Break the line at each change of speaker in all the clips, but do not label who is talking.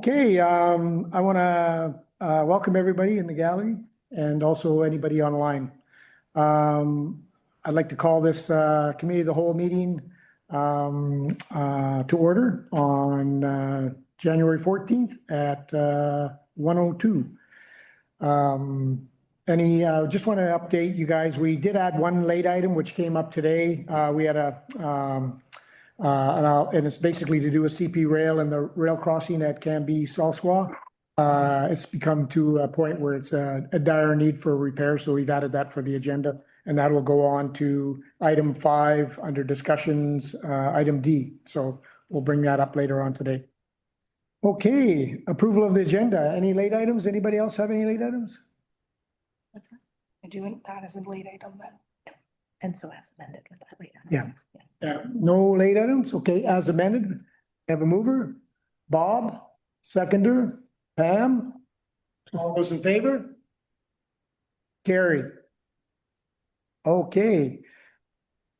Okay, I want to welcome everybody in the gallery and also anybody online. I'd like to call this Committee of the Whole meeting to order on January 14th at 1:02. Just want to update you guys. We did add one late item which came up today. We had and it's basically to do with CP Rail and the rail crossing at Cambie Salsqua. It's become to a point where it's a dire need for repair, so we've added that for the agenda, and that will go on to item 5 under discussions, item D. So we'll bring that up later on today. Okay, approval of the agenda. Any late items? Anybody else have any late items?
I do that as a late item then. And so as amended with that late item.
Yeah. No late items? Okay, as amended. Have a mover? Bob, seconder, Pam? All those in favor? Carried. Okay.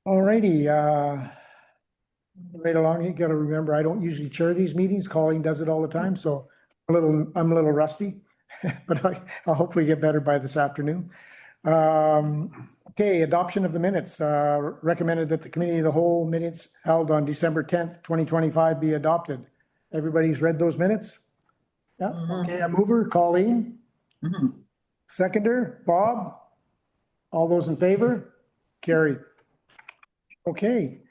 All righty. Right along, you got to remember, I don't usually chair these meetings. Colleen does it all the time, so I'm a little rusty, but I'll hopefully get better by this afternoon. Okay, adoption of the minutes. Recommended that the Committee of the Whole minutes held on December 10th, 2025 be adopted. Everybody's read those minutes? Yeah, okay, a mover, Colleen. Seconder, Bob. All those in favor? Carried. Okay.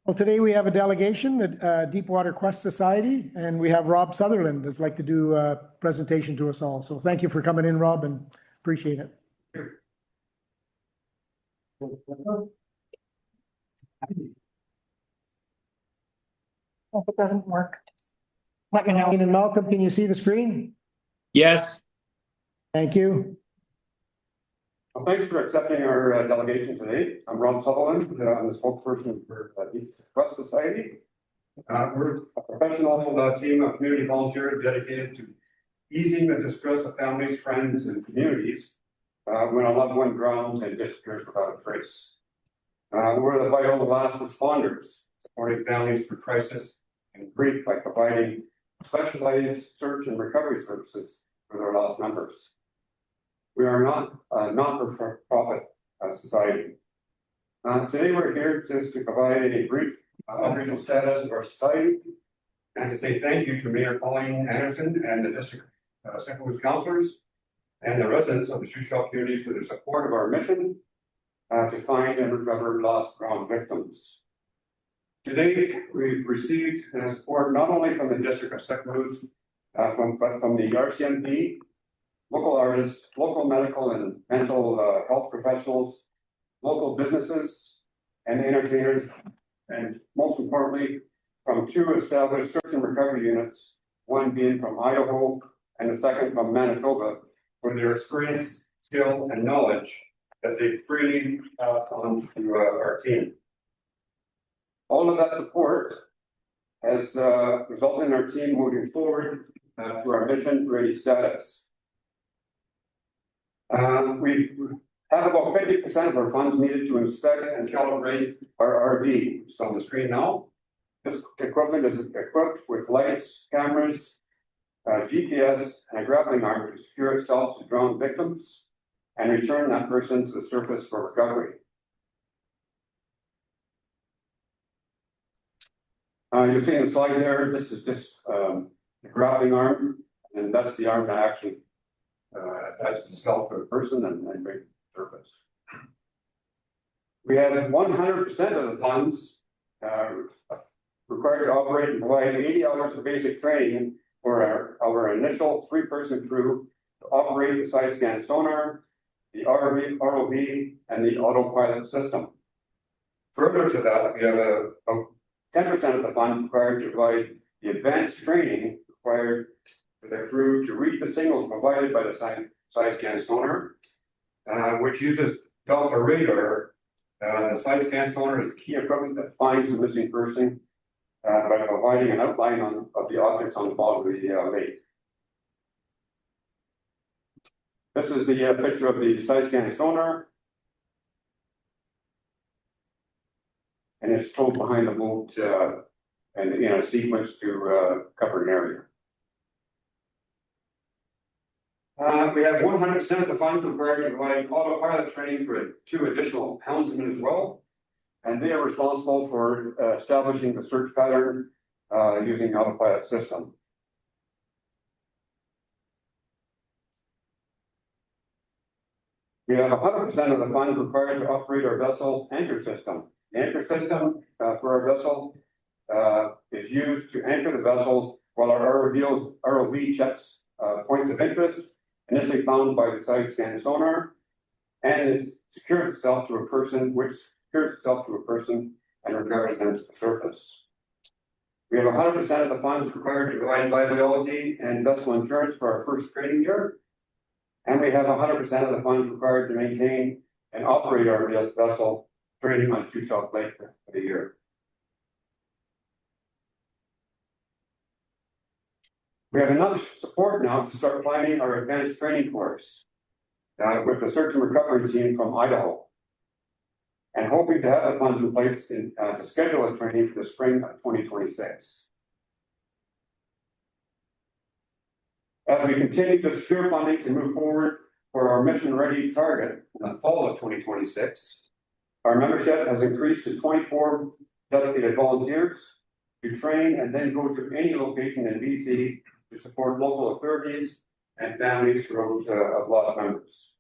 Well, today we have a delegation, the Deepwater Quest Society, and we have Rob Sutherland that's like to do a presentation to us all. So thank you for coming in, Rob, and appreciate it.
If it doesn't work, let me know.
And Malcolm, can you see the screen?
Yes.
Thank you.
Well, thanks for accepting our delegation today. I'm Rob Sutherland. I'm the spokesperson for the Quest Society. We're a professional team of community volunteers dedicated to easing the distress of families, friends, and communities when a loved one drowns and disappears without a trace. We're the vital last responders, supporting families through crisis and grief by providing specialized search and recovery services for their lost members. We are not a not-for-profit society. Today we're here just to provide a brief operational status of our society and to say thank you to Mayor Colleen Anderson and the District St. Louis councillors and the residents of the Shuswap communities for their support of our mission to find and recover lost ground victims. Today, we've received support not only from the District of St. Louis, but from the RCMP, local artists, local medical and mental health professionals, local businesses and entertainers, and most importantly, from 2 established search and recovery units, one being from Idaho and the second from Manitoba, for their experience, skill, and knowledge that they freely on to our team. All of that support has resulted in our team moving forward to our mission ready status. We have about 50% of our funds needed to inspect and calibrate our RV. It's on the screen now. This equipment is equipped with lights, cameras, GPS, and a grappling arm to secure itself to drowned victims and return that person to the surface for recovery. You'll see in the slide there, this is just the grappling arm, and that's the arm that actually attaches itself to a person and bring it to the surface. We have 100% of the funds required to operate and provide 80 hours of basic training for our initial 3-person crew to operate the side scan sonar, the ROV, and the autopilot system. Further to that, we have 10% of the funds required to provide the advanced training required for the crew to read the signals provided by the side scan sonar, which uses Delta radar. The side scan sonar is the key equipment that finds the missing person by providing an outline of the objects on the bottom of the lake. This is the picture of the side scan sonar, and it's towed behind the boat and in a sequence to cover an area. We have 100% of the funds required to provide autopilot training for 2 additional helmsmen as well. And they are responsible for establishing the search pattern using the autopilot system. We have 100% of the funds required to operate our vessel anchor system. The anchor system for our vessel is used to anchor the vessel while our ROV checks points of interest initially found by the side scan sonar, and it secures itself to a person, and recovers them to the surface. We have 100% of the funds required to provide liability and vessel insurance for our first training year. And we have 100% of the funds required to maintain and operate our vessel training on Shuswap Lake for the year. We have enough support now to start planning our advanced training course with the search and recovery team from Idaho, and hoping to have the funds in place to schedule a training for the spring of 2026. As we continue to secure funding to move forward for our mission-ready target in the fall of 2026, our membership has increased to 24 dedicated volunteers to train and then go to any location in BC to support local authorities and families of lost members.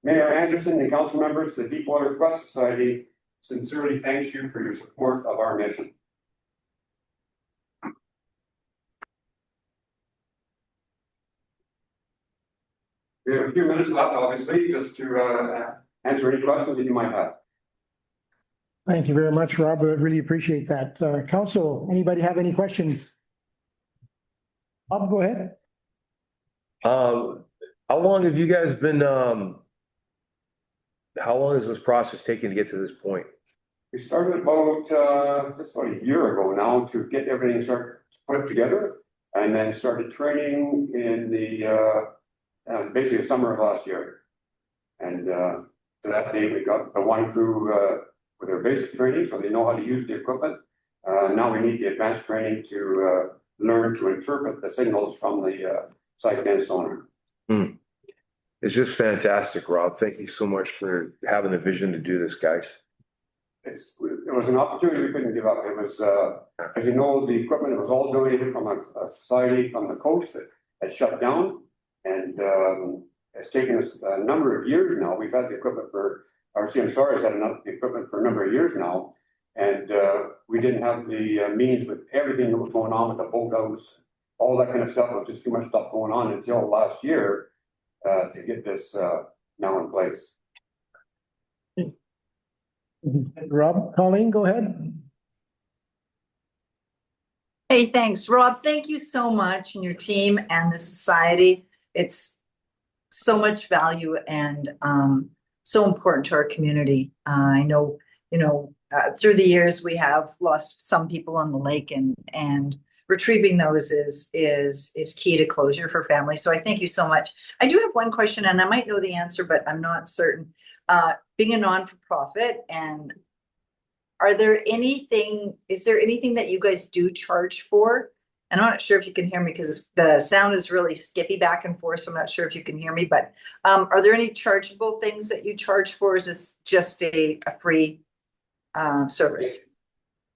Mayor Anderson and council members of the Deepwater Quest Society sincerely thanks you for your support of our mission. We have a few minutes left, obviously, just to answer any questions that you might have.
Thank you very much, Rob. I really appreciate that. Council, anybody have any questions? Bob, go ahead.
How long have you guys been, how long has this process taken to get to this point?
We started about just about a year ago now to get everything started put together, and then started training in the basically the summer of last year. And to that day, we got the one crew with their basic training, so they know how to use the equipment. Now we need the advanced training to learn to interpret the signals from the side scan sonar.
It's just fantastic, Rob. Thank you so much for having the vision to do this, guys.
It was an opportunity we couldn't give up. It was, as you know, the equipment was all donated from a society from the coast that had shut down. And it's taken us a number of years now. We've had the equipment for, our CMSR has had the equipment for a number of years now. And we didn't have the means with everything that was going on with the boat house, all that kind of stuff. There was just too much stuff going on until last year to get this now in place.
Rob, Colleen, go ahead.
Hey, thanks, Rob. Thank you so much, and your team and the society. It's so much value and so important to our community. I know, through the years we have lost some people on the lake, and retrieving those is key to closure for families. So I thank you so much. I do have one question, and I might know the answer, but I'm not certain. Being a non-for-profit, and is there anything that you guys do charge for? And I'm not sure if you can hear me because the sound is really skippy back and forth, so I'm not sure if you can hear me, but are there any chargeable things that you charge for? Or is this just a free service?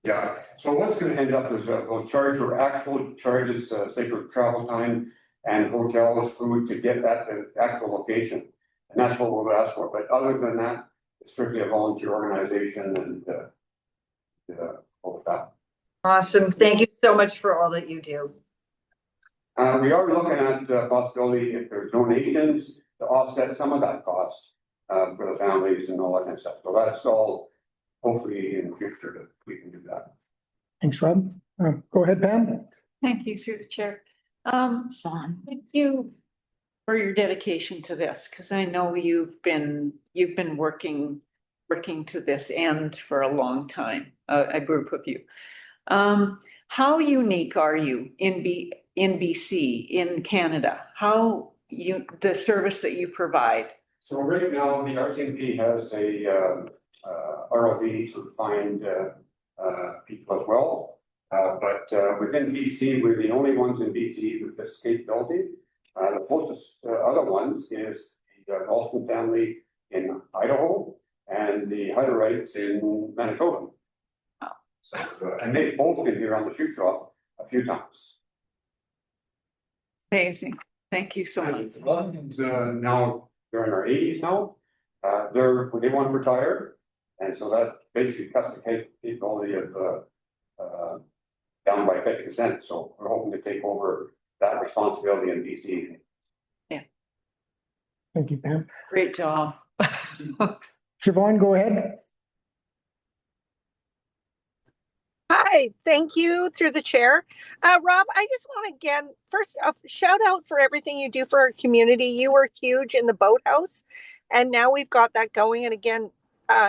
Yeah, so what's going to end up is we'll charge for actual charges, say for travel time and hotels, food to get at the actual location. And that's what we'll ask for. But other than that, it's strictly a volunteer organization and all of that.
Awesome. Thank you so much for all that you do.
We are looking at the possibility, if there's donations, to offset some of that cost for the families and all that kind of stuff. So that's all hopefully in the future that we can do that.
Thanks, Rob. Go ahead, Pam.
Thank you, through the chair. Sean, thank you for your dedication to this, because I know you've been working to this end for a long time, a group of you. How unique are you in BC, in Canada? The service that you provide?
So right now, the RCMP has a ROV to find people as well. But within BC, we're the only ones in BC with this capability. The closest other ones is the Alston family in Idaho and the Hutterites in Manitoba. So, and they've both been here on the shoe shop a few times.
Amazing. Thank you so much.
Now they're in our 80s now. They want to retire, and so that basically cuts the capability of down by 50%. So we're hoping to take over that responsibility in BC.
Thank you, Pam.
Great job.
Siobhan, go ahead.
Hi, thank you through the chair. Rob, I just want to again, first off, shout out for everything you do for our community. You were huge in the boathouse, and now we've got that going. And again,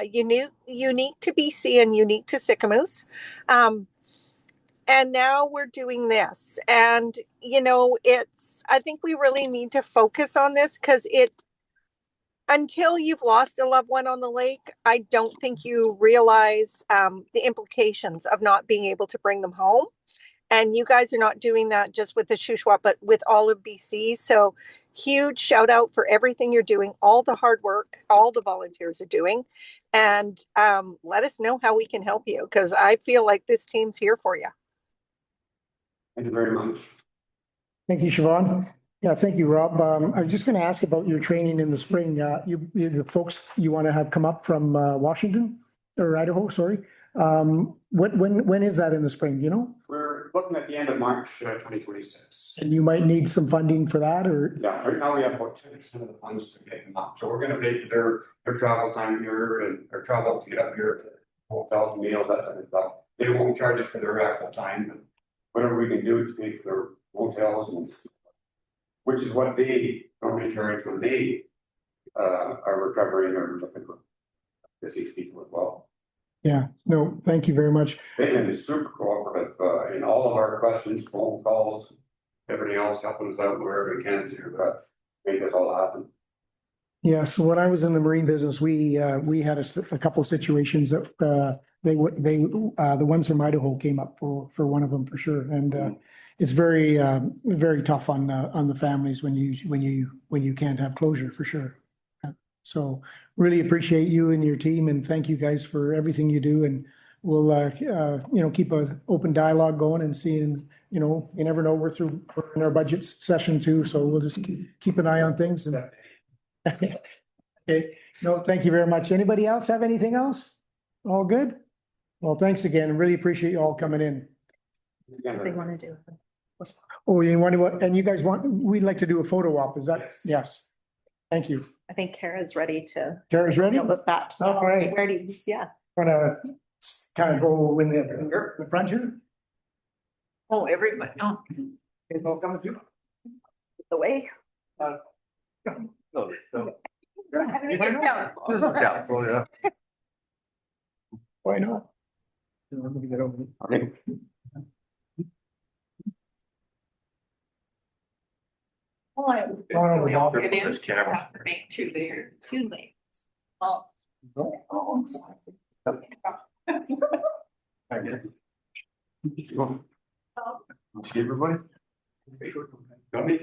unique to BC and unique to Sicamous. And now we're doing this. And, I think we really need to focus on this because until you've lost a loved one on the lake, I don't think you realize the implications of not being able to bring them home. And you guys are not doing that just with the Shuswap, but with all of BC. So huge shout out for everything you're doing, all the hard work, all the volunteers are doing. And let us know how we can help you because I feel like this team's here for you.
Thank you very much.
Thank you, Siobhan. Yeah, thank you, Rob. I was just going to ask about your training in the spring. The folks you want to have come up from Washington or Idaho, sorry. When is that in the spring, you know?
We're looking at the end of March 2026.
And you might need some funding for that, or?
Yeah, right now we have about 10% of the funds to get them up. So we're going to pay for their travel time here and their travel to get up here, hotels, meals, that type of stuff. They won't charge us for their actual time, but whatever we can do to pay for their hotels, and which is what they normally charge when they are recovering or looking for deceased people as well.
Yeah, no, thank you very much.
They've been super cooperative in all of our questions, phone calls, everything else, helping us out wherever we can to make this all happen.
Yeah, so when I was in the marine business, we had a couple of situations that the ones from Idaho came up for one of them for sure, and it's very tough on the families when you can't have closure for sure. So really appreciate you and your team, and thank you guys for everything you do, and we'll keep an open dialogue going and seeing, you never know, we're in our budget session too, so we'll just keep an eye on things and. Okay, no, thank you very much. Anybody else have anything else? All good? Well, thanks again. Really appreciate you all coming in.
What they want to do.
Oh, and you guys we'd like to do a photo op, is that? Yes. Thank you.
I think Kara's ready to.
Kara's ready?
With that.
All right.
Where do you, yeah.
Wanna kind of go in the front here?
Oh, everybody. Oh,
Okay, well, come to.
The way.
No, so.
Why not? I'm gonna get over it.
It is.
This camera.
Have to make two layers.
Too late.
Oh.
Oh, sorry.
See everybody? Got me?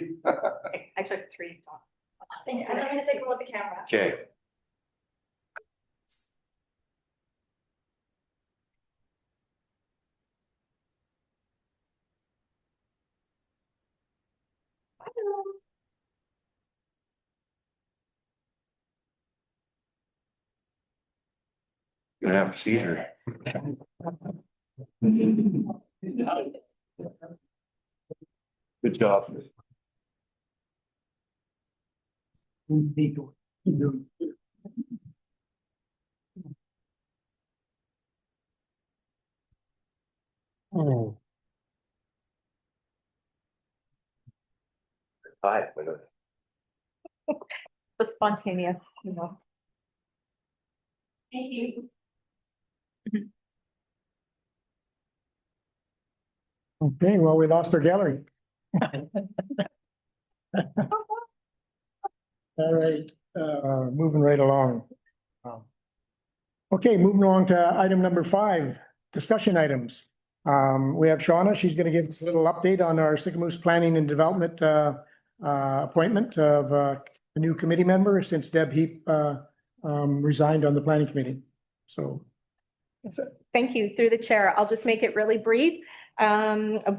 I took 3.
I'm not gonna take a look at the camera.
Okay. Gonna have a seizure. Good job.
Oh,
Hi.
The spontaneous,
Thank you.
okay, well, we lost our gallery. All right, moving right along. Okay, moving on to item number 5, discussion items. We have Shauna, she's gonna give us a little update on our Sycamoose Planning and Development appointment of a new committee member since Deb Heap resigned on the planning committee. So.
Thank you. Through the chair, I'll just make it really brief.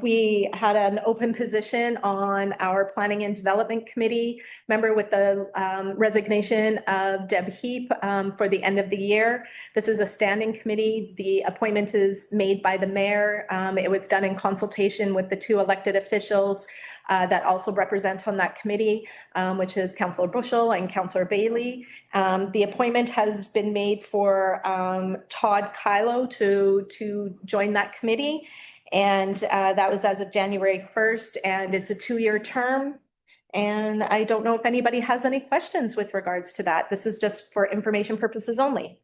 We had an open position on our Planning and Development Committee member with the resignation of Deb Heap for the end of the year. This is a standing committee. The appointment is made by the mayor. It was done in consultation with the two elected officials that also represent on that committee, which is Councillor Bushell and Councillor Bailey. The appointment has been made for Todd Kylo to join that committee. And that was as of January 1st, and it's a 2-year term. And I don't know if anybody has any questions with regards to that. This is just for information purposes only.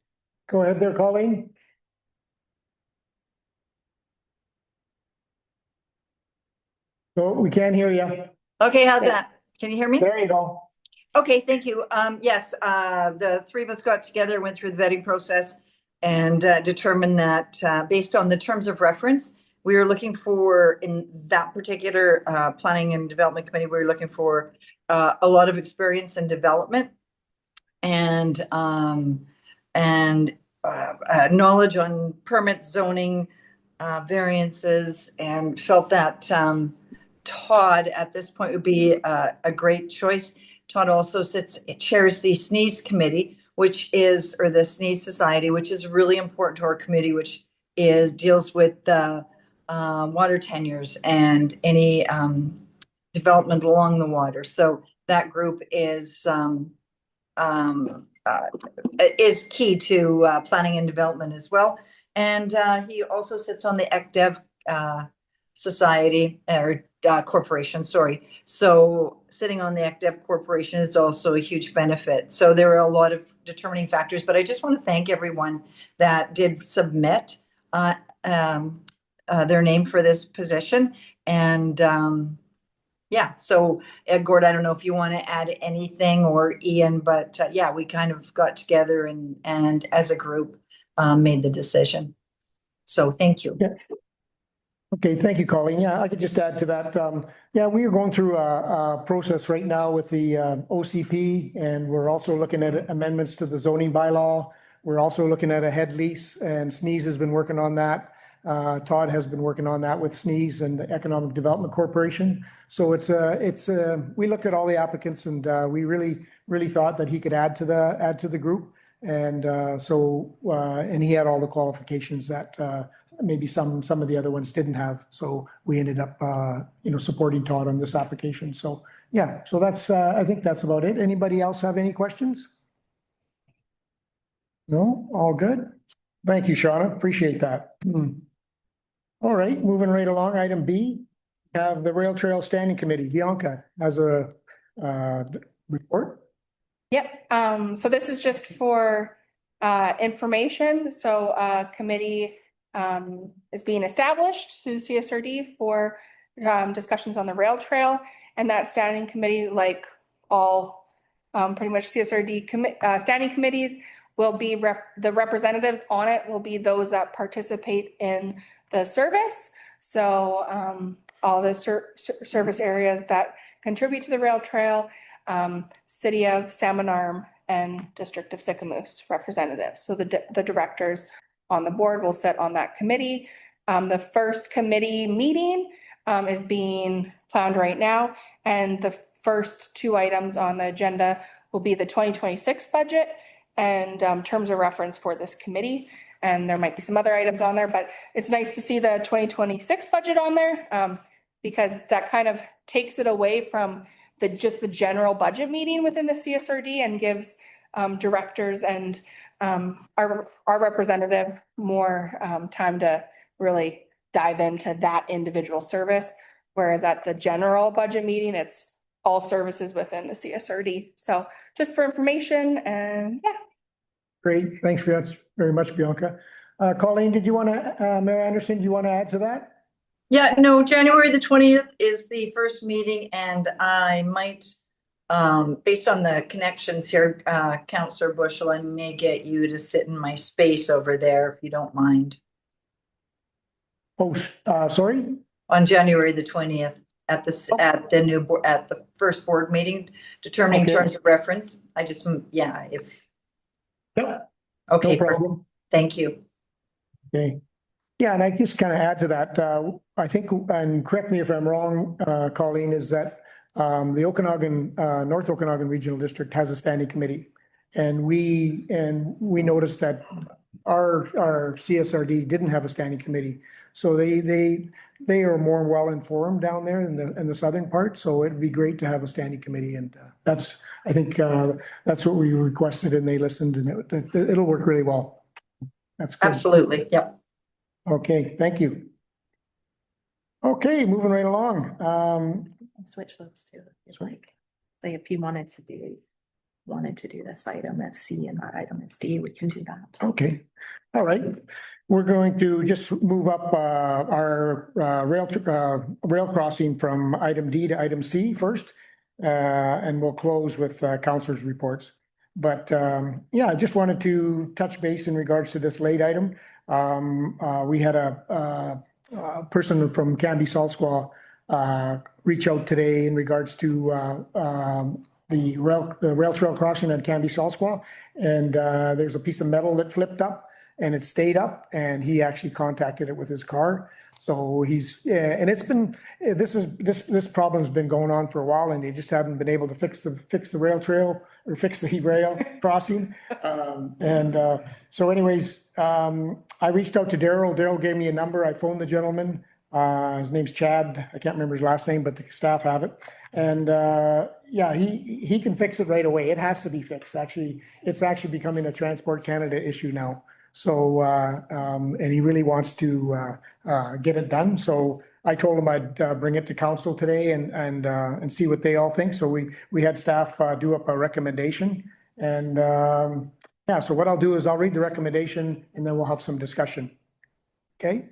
Go ahead there, Colleen. So we can't hear you.
Okay, how's that? Can you hear me?
There you go.
Okay, thank you. Yes, the three of us got together, went through the vetting process and determined that based on the terms of reference, we were looking for, in that particular planning and development committee, we were looking for a lot of experience and development and knowledge on permit zoning, variances, and felt that Todd at this point would be a great choice. Todd also chairs the SNEEZE committee, which is, or the SNEEZE Society, which is really important to our committee, which deals with water tenures and any development along the water. So that group is key to planning and development as well. And he also sits on the ECDEV society or corporation, sorry. So sitting on the ECDEV corporation is also a huge benefit. So there are a lot of determining factors, but I just want to thank everyone that did submit their name for this position. And yeah, so Gord, I don't know if you want to add anything, or Ian, but yeah, we kind of got together and as a group made the decision. So thank you.
Yes. Okay, thank you, Colleen. Yeah, I could just add to that. Yeah, we are going through a process right now with the OCP, and we're also looking at amendments to the zoning bylaw. We're also looking at a head lease, and SNEEZE has been working on that. Todd has been working on that with SNEEZE and the Economic Development Corporation. So we looked at all the applicants, and we really thought that he could add to the group. And and he had all the qualifications that maybe some of the other ones didn't have. So we ended up, supporting Todd on this application. So yeah, so that's, I think that's about it. Anybody else have any questions? No, all good. Thank you, Shauna. Appreciate that. All right, moving right along. Item B, have the Rail Trail Standing Committee. Bianca has a report.
Yep, so this is just for information. So committee is being established through CSRD for discussions on the rail trail. And that standing committee, like all pretty much CSRD standing committees, will be the representatives on it will be those that participate in the service. So all the service areas that contribute to the rail trail, City of Salmon Arm and District of Sycamoose representatives. So the directors on the board will sit on that committee. The first committee meeting is being planned right now, and the first two items on the agenda will be the 2026 budget and terms of reference for this committee. And there might be some other items on there, but it's nice to see the 2026 budget on there because that kind of takes it away from just the general budget meeting within the CSRD and gives directors and our representative more time to really dive into that individual service. Whereas at the general budget meeting, it's all services within the CSRD. So just for information, and yeah.
Great, thanks very much, Bianca. Colleen, did you want to, Mayor Anderson, do you want to add to that?
Yeah, no, January the 20th is the first meeting, and I might, based on the connections here, Councillor Bushell, I may get you to sit in my space over there if you don't mind.
Oh, sorry?
On January the 20th at the first board meeting, determining
Okay.
terms of reference. I just, yeah, if,
Yep.
okay,
No problem.
thank you.
Okay. Yeah, and I just kind of add to that, I think, and correct me if I'm wrong, Colleen, is that the Okanagan, North Okanagan Regional District has a standing committee. And we noticed that our CSRD didn't have a standing committee. So they are more well-informed down there in the southern part. So it'd be great to have a standing committee. And that's, I think, that's what we requested and they listened and it'll work really well. That's good.
Absolutely, yep.
Okay, thank you. Okay, moving right along.
Switch those two, if you like if you wanted to do this item as C and that item as D, we can do that.
Okay, all right. We're going to just move up our rail crossing from item D to item C first. And we'll close with councilors' reports. But yeah, I just wanted to touch base in regards to this late item. We had a person from Canby Salt Squaw reach out today in regards to the rail trail crossing at Canby Salt Squaw. And there's a piece of metal that flipped up and it stayed up and he actually contacted it with his car. So he's, and it's been, this problem's been going on for a while and they just haven't been able to fix the rail trail or fix the rail crossing. So anyways, I reached out to Daryl. Daryl gave me a number. I phoned the gentleman. His name's Chad. I can't remember his last name, but the staff have it. And yeah, he can fix it right away. It has to be fixed. Actually, it's actually becoming a Transport Canada issue now. So, and he really wants to get it done. So I told him I'd bring it to council today and see what they all think. So we had staff do up a recommendation. And yeah, so what I'll do is I'll read the recommendation and then we'll have some discussion. Okay?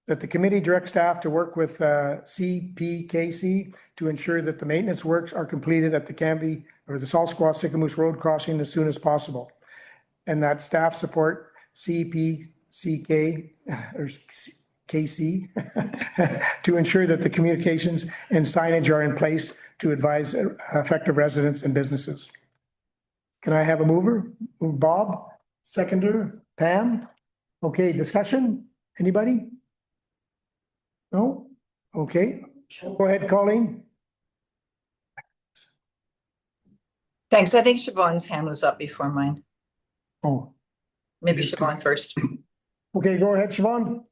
That the committee directs staff to work with CPKC to ensure that the maintenance works are completed at the Canby or the Salt Squaw Sycamoose Road crossing as soon as possible. And that staff support CPCK or KC to ensure that the communications and signage are in place to advise affected residents and businesses. Can I have a mover? Bob, seconder, Pam? Okay, discussion? Anybody? No? Okay, go ahead, Colleen.
Thanks. I think Siobhan's hand was up before mine.
Oh,
Maybe Siobhan first.
okay, go ahead, Siobhan.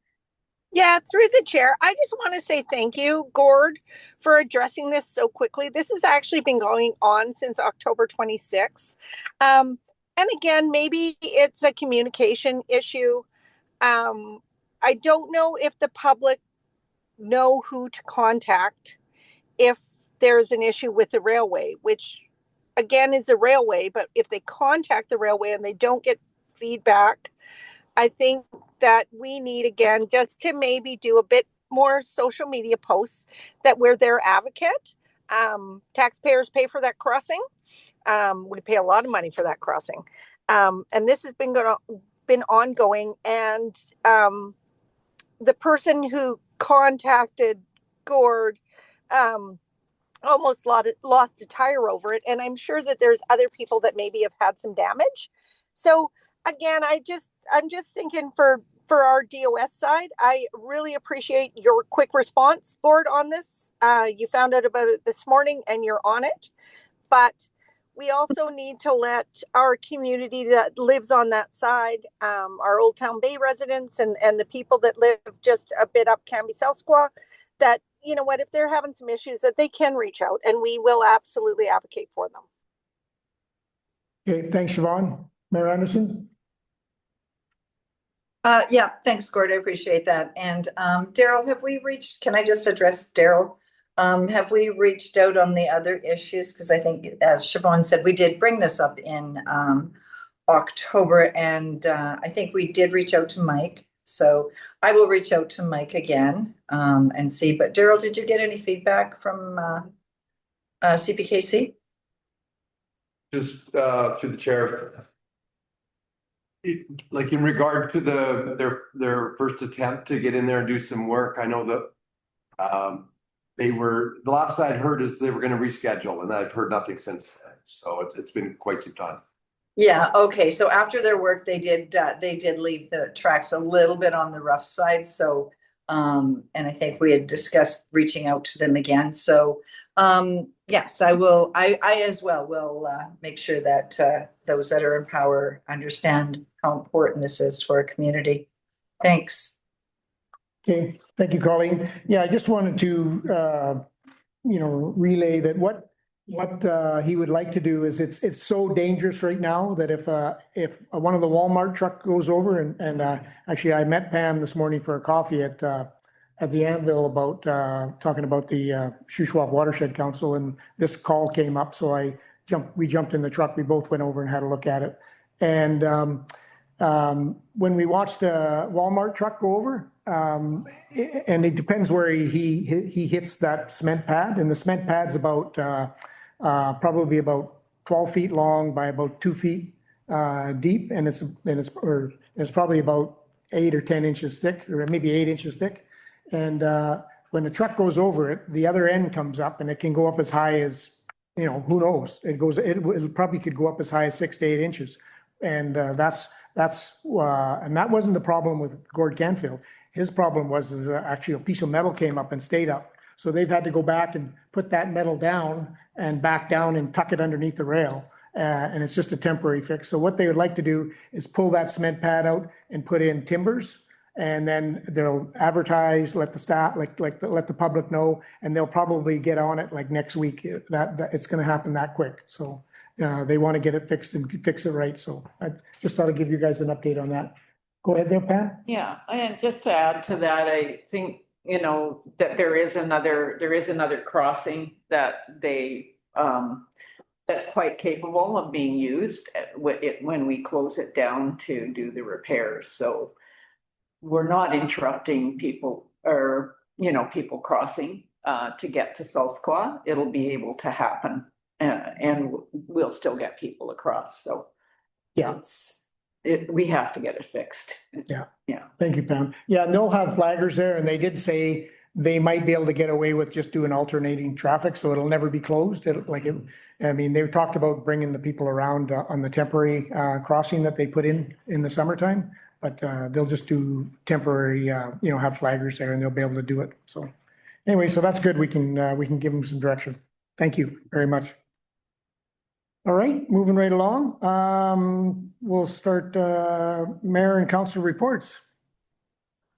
Yeah, through the chair, I just want to say thank you, Gord, for addressing this so quickly. This has actually been going on since October 26th. And again, maybe it's a communication issue. I don't know if the public know who to contact if there's an issue with the railway, which again is the railway, but if they contact the railway and they don't get feedback, I think that we need, again, just to maybe do a bit more social media posts that we're their advocate. Taxpayers pay for that crossing. We pay a lot of money for that crossing. And this has been ongoing. And the person who contacted Gord almost lost a tire over it. And I'm sure that there's other people that maybe have had some damage. So again, I'm just thinking for our DOS side, I really appreciate your quick response, Gord, on this. You found out about it this morning and you're on it. But we also need to let our community that lives on that side, our Old Town Bay residents and the people that live just a bit up Canby South Squaw, that, you know what, if they're having some issues, that they can reach out and we will absolutely advocate for them.
Okay, thanks, Siobhan. Mayor Anderson?
Yeah, thanks, Gord. I appreciate that. And Daryl, can I just address Daryl? Have we reached out on the other issues? Because I think, as Siobhan said, we did bring this up in October, and I think we did reach out to Mike. So I will reach out to Mike again and see. But Daryl, did you get any feedback from CPKC?
Just through the chair. like in regard to their first attempt to get in there and do some work, I know that the last I'd heard is they were gonna reschedule, and I've heard nothing since then. So it's been quite some time.
Yeah, okay, so after their work, they did leave the tracks a little bit on the rough side, so, and I think we had discussed reaching out to them again, so, yes, I as well will, make sure that, those that are in power understand how important this is to our community. Thanks.
Okay, thank you, Colleen. Yeah, I just wanted to, relay that what he would like to do is it's so dangerous right now that if one of the Walmart truck goes over and actually I met Pam this morning for a coffee at the Anvil about talking about the Shuswap Watershed Council, and this call came up, so we jumped in the truck, we both went over and had a look at it. And when we watched the Walmart truck go over, and it depends where he hits that cement pad, and the cement pad's about probably about 12 feet long by about 2 feet deep, and it's probably about 8 or 10 inches thick, or maybe 8 inches thick. And when the truck goes over it, the other end comes up, and it can go up as high as, who knows? It probably could go up as high as 6 to 8 inches. And and that wasn't the problem with Gord Canfield. His problem was actually a piece of metal came up and stayed up. So they've had to go back and put that metal down and back down and tuck it underneath the rail. And it's just a temporary fix. So what they would like to do is pull that cement pad out and put in timbers. And then they'll advertise, let the staff, let the public know, and they'll probably get on it like next week. That it's going to happen that quick. So they want to get it fixed and fix it right. So I just thought I'd give you guys an update on that. Go ahead there, Pam.
Yeah, and just to add to that, I think, that there is another crossing that that's quite capable of being used when we close it down to do the repairs. So we're not interrupting people or, people crossing to get to South Squaw. It'll be able to happen and we'll still get people across. So
yeah,
we have to get it fixed.
Yeah.
Yeah.
Thank you, Pam. Yeah, and they'll have flaggers there, and they did say they might be able to get away with just doing alternating traffic, so it'll never be closed. They talked about bringing the people around on the temporary crossing that they put in the summertime, but they'll just do temporary, have flaggers there, and they'll be able to do it. So anyway, so that's good. We can give them some direction. Thank you very much. All right, moving right along. We'll start mayor and council reports.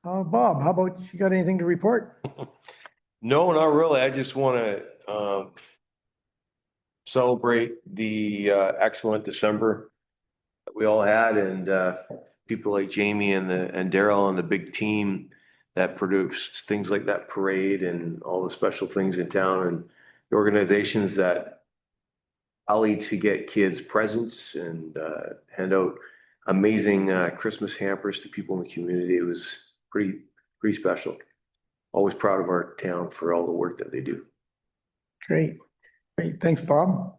Bob, how about you got anything to report?
No, not really. I just want to celebrate the excellent December that we all had, and people like Jamie and Daryl and the big team that produced things like that parade and all the special things in town, and the organizations that rally to get kids presents and hand out amazing Christmas hampers to people in the community. It was pretty special. Always proud of our town for all the work that they do.
Great. Thanks, Bob.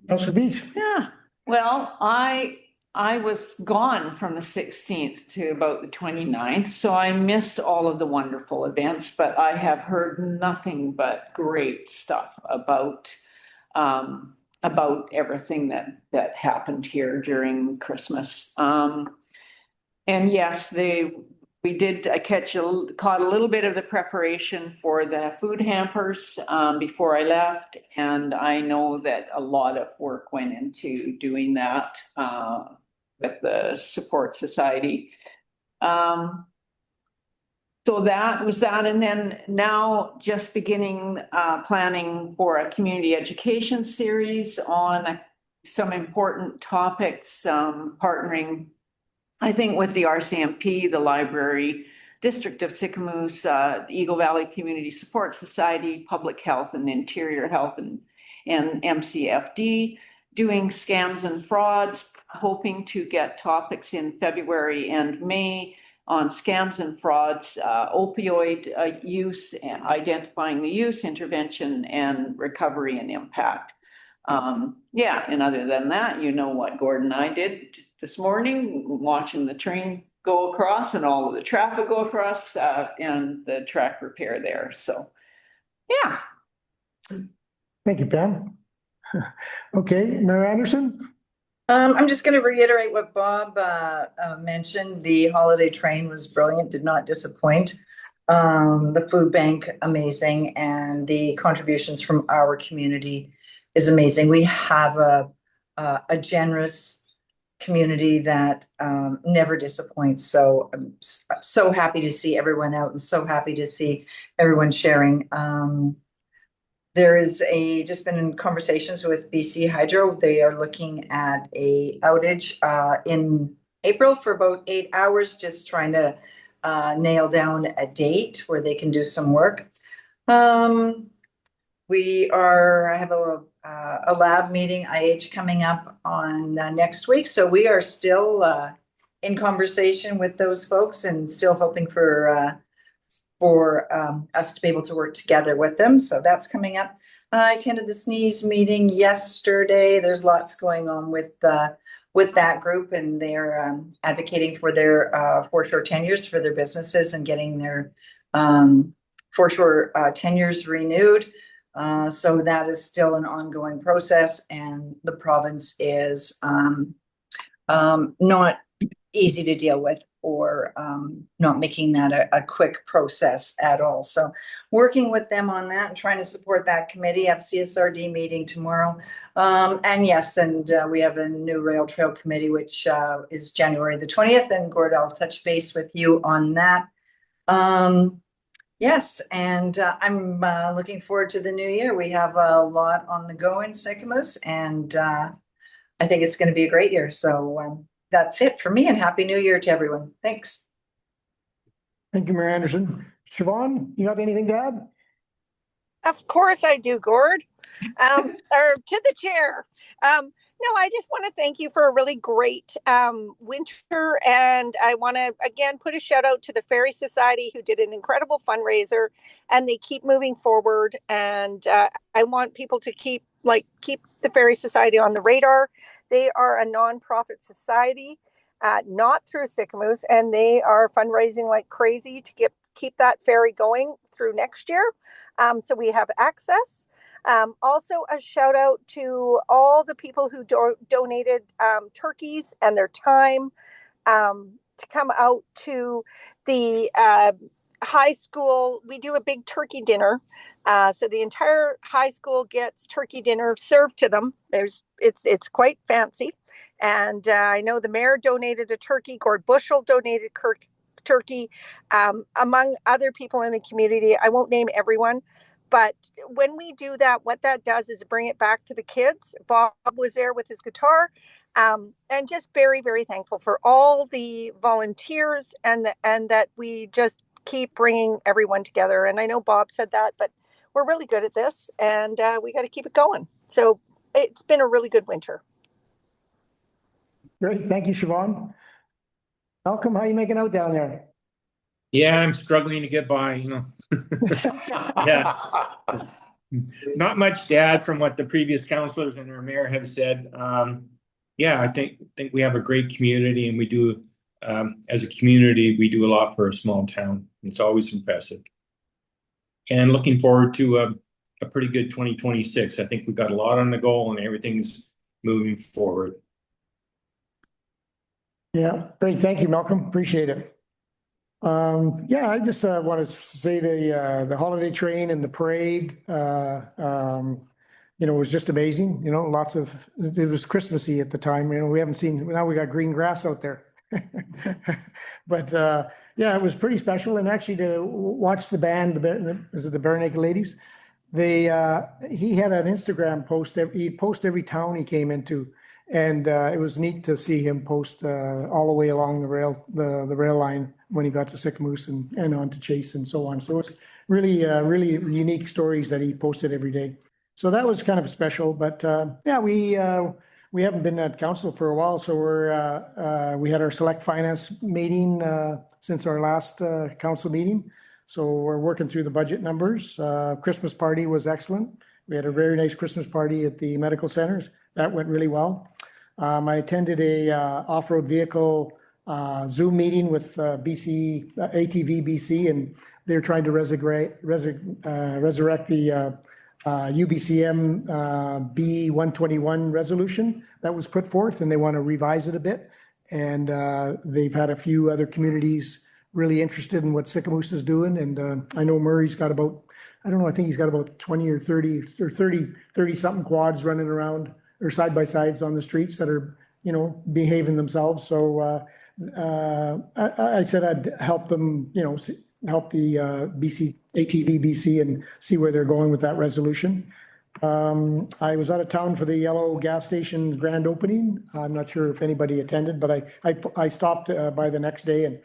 Councilor Beach.
Yeah, well, I was gone from the 16th to about the 29th, so I missed all of the wonderful events, but I have heard nothing but great stuff about everything that happened here during Christmas. And yes, we did caught a little bit of the preparation for the food hampers before I left, and I know that a lot of work went into doing that with the support society. So that was that, and then now just beginning planning for a community education series on some important topics, partnering, I think, with the RCMP, the Library District of Sicamous, Eagle Valley Community Support Society, Public Health and Interior Health, and MCFD, doing scams and frauds, hoping to get topics in February and May on scams and frauds, opioid use, and identifying the use, intervention, and recovery and impact. Yeah, and other than that, you know what Gordon and I did this morning, watching the train go across and all of the traffic go across, and the track repair there, so, yeah.
Thank you, Pam. Okay, Mayor Anderson?
I'm just gonna reiterate what Bob mentioned. The holiday train was brilliant, did not disappoint. The food bank, amazing, and the contributions from our community is amazing. We have a generous community that never disappoints. So I'm so happy to see everyone out and so happy to see everyone sharing. There is just been in conversations with BC Hydro. They are looking at a outage in April for about 8 hours, just trying to nail down a date where they can do some work. I have a lab meeting, IH, coming up on next week. So we are still in conversation with those folks and still hoping for us to be able to work together with them. So that's coming up. I attended the SNEEZE meeting yesterday. There's lots going on with that group, and they're advocating for their foreshore tenures for their businesses and getting their foreshore tenures renewed. So that is still an ongoing process, and the province is not easy to deal with, or not making that a quick process at all. So working with them on that and trying to support that committee. I have CSRD meeting tomorrow. And yes, we have a new rail trail committee, which is January the 20th. And Gord, I'll touch base with you on that. Yes, and I'm looking forward to the new year. We have a lot on the go in Sycamoose, and I think it's going to be a great year. So that's it for me, and Happy New Year to everyone. Thanks.
Thank you, Mayor Anderson. Siobhan, you got anything to add?
Of course I do, Gord. Or to the chair. No, I just want to thank you for a really great winter. And I want to, again, put a shout out to the Ferry Society, who did an incredible fundraiser, and they keep moving forward. And I want people to keep the Ferry Society on the radar. They are a nonprofit society, not through Sycamoose, and they are fundraising like crazy to keep that ferry going through next year. So we have access. Also a shout out to all the people who donated turkeys and their time to come out to the high school. We do a big turkey dinner. So the entire high school gets turkey dinner served to them. It's quite fancy. And I know the mayor donated a turkey. Gord Bushel donated turkey, among other people in the community. I won't name everyone, but when we do that, what that does is bring it back to the kids. Bob was there with his guitar, and just very, very thankful for all the volunteers and that we just keep bringing everyone together. And I know Bob said that, but we're really good at this, and we got to keep it going. So it's been a really good winter.
Great, thank you, Siobhan. Malcolm, how are you making out down there?
Yeah, I'm struggling to get by, Yeah. Not much to add from what the previous councilors and our mayor have said. Yeah, I think we have a great community, and we do, as a community, we do a lot for a small town. It's always impressive. And looking forward to a pretty good 2026. I think we've got a lot on the go, and everything's moving forward.
Yeah, great. Thank you, Malcolm. Appreciate it. Yeah, I just want to say the holiday train and the parade, was just amazing. It was Christmassy at the time. We haven't seen, now we got green grass out there. But yeah, it was pretty special. And actually to watch the band, is it the Bare Naked Ladies? He had an Instagram post. He'd post every town he came into. And it was neat to see him post all the way along the rail line when he got to Sycamoose and on to Chase and so on. So it's really unique stories that he posted every day. So that was kind of special. But yeah, we haven't been at council for a while, so we had our select finance meeting since our last council meeting. So we're working through the budget numbers. Christmas party was excellent. We had a very nice Christmas party at the medical centers. That went really well. I attended a off-road vehicle Zoom meeting with BC, ATV BC, and they're trying to resurrect the UBCM B121 resolution that was put forth, and they want to revise it a bit. And they've had a few other communities really interested in what Sicamous is doing. And I know Murray's got about, I don't know, I think he's got about 20 or 30 or 30 something quads running around or side by sides on the streets that are, you know, behaving themselves. So I said I'd help them, you know, help the BC, ATV BC and see where they're going with that resolution. I was out of town for the Yellow gas station grand opening. I'm not sure if anybody attended, but I stopped by the next day and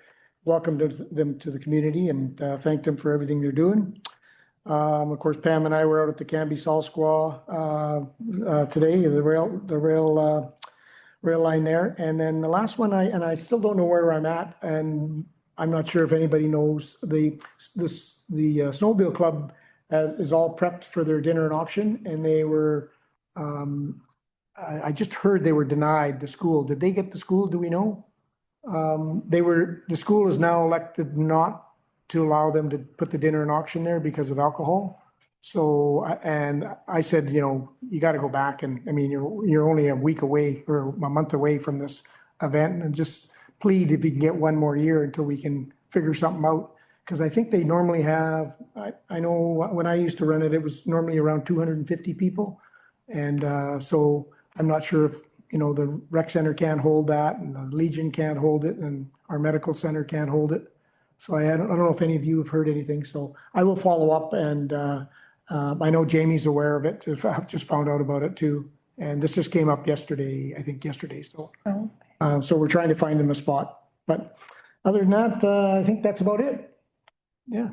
welcomed them to the community and thanked them for everything they're doing. Of course, Pam and I were out at the Canby Sol Squaw today, the rail line there. And then the last one, I still don't know where I'm at, and I'm not sure if anybody knows, the Snowmobile Club is all prepped for their dinner and auction, and they were, I just heard they were denied the school. Did they get the school? Do we know? The school is now elected not to allow them to put the dinner and auction there because of alcohol. So, and I said, you know, you got to go back, and I mean, you're only a week away or a month away from this event, and just plead if you can get one more year until we can figure something out. Because I think they normally have, I know when I used to run it, it was normally around 250 people. And so I'm not sure if, you know, the rec center can't hold that, and the Legion can't hold it, and our medical center can't hold it. So I don't know if any of you have heard anything, so I will follow up, and I know Jamie's aware of it, I've just found out about it too. And this just came up yesterday, I think yesterday, so. So we're trying to find them a spot, but other than that, I think that's about it. Yeah.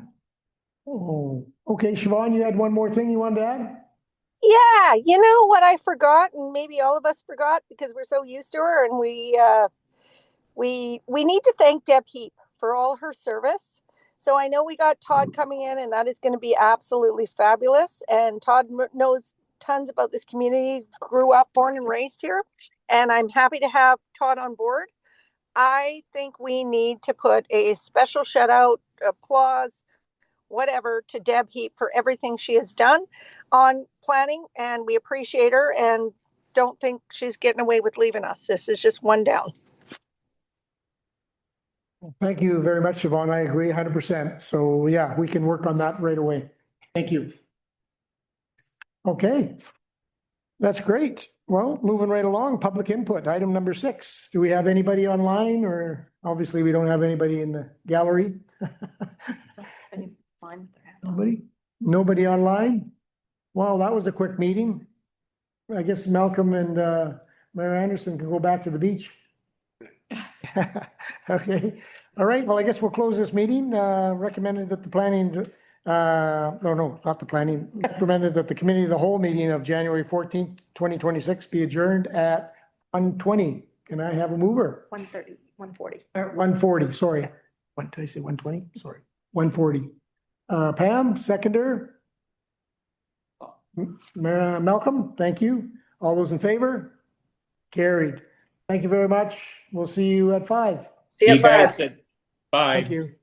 Oh, okay, Siobhan, you had one more thing you wanted to add?
Yeah, you know what I forgot, and maybe all of us forgot because we're so used to her, and we need to thank Deb Heap for all her service. So I know we got Todd coming in, and that is going to be absolutely fabulous. And Todd knows tons about this community, grew up, born and raised here, and I'm happy to have Todd on board. I think we need to put a special shout out, applause, whatever, to Deb Heap for everything she has done on planning, and we appreciate her and don't think she's getting away with leaving us. This is just one down.
Thank you very much, Siobhan. I agree 100%. So yeah, we can work on that right away. Thank you. Okay. That's great. Well, moving right along, public input, item number 6. Do we have anybody online, or obviously we don't have anybody in the gallery? Nobody? Nobody online? Wow, that was a quick meeting. I guess Malcolm and Mayor Anderson can go back to the beach. Okay, all right, well, I guess we'll close this meeting. Recommended that the planning, no, not the planning, recommended that the committee of the whole meeting of January 14th, 2026 be adjourned at 1:20. Can I have a mover?
1:30, 1:40.
1:40, sorry. What did I say, 1:20? Sorry, 1:40. Pam, seconder? Malcolm, thank you. All those in favor? Carried. Thank you very much. We'll see you at 5.
See you
You
at 5.
guys said, bye.
Thank you.